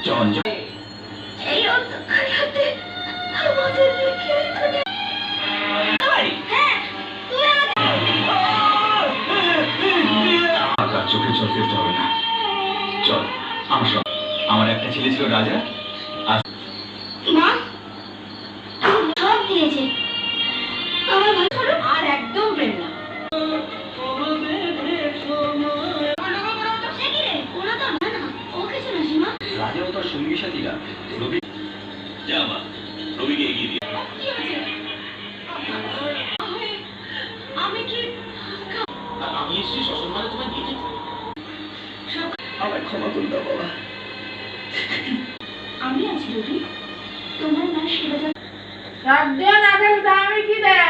চল এই অন্ধকার রাতে আমাদের রেখে চলে হ্যাঁ তুমি আমাকে চোখে জল ফেলতে হবে না। চল আমার সব। আমার একটা ছেলে ছিল রাজা, মা সব দিয়েছে আমার ভাই ছোট আর একদম প্রেম না রাজাও তোর সঙ্গী সাথীরা রবি যা মা রবিকে এগিয়ে দিয়ে আমি কি আমি এসেছি শ্বশুর মানে তোমায় নিয়ে যেতে আমায় ক্ষমা করে দাও বাবা। আমি আছি রবি তোমার মা সেবা রাত দিয়ে না গেলে আমি কি দেয়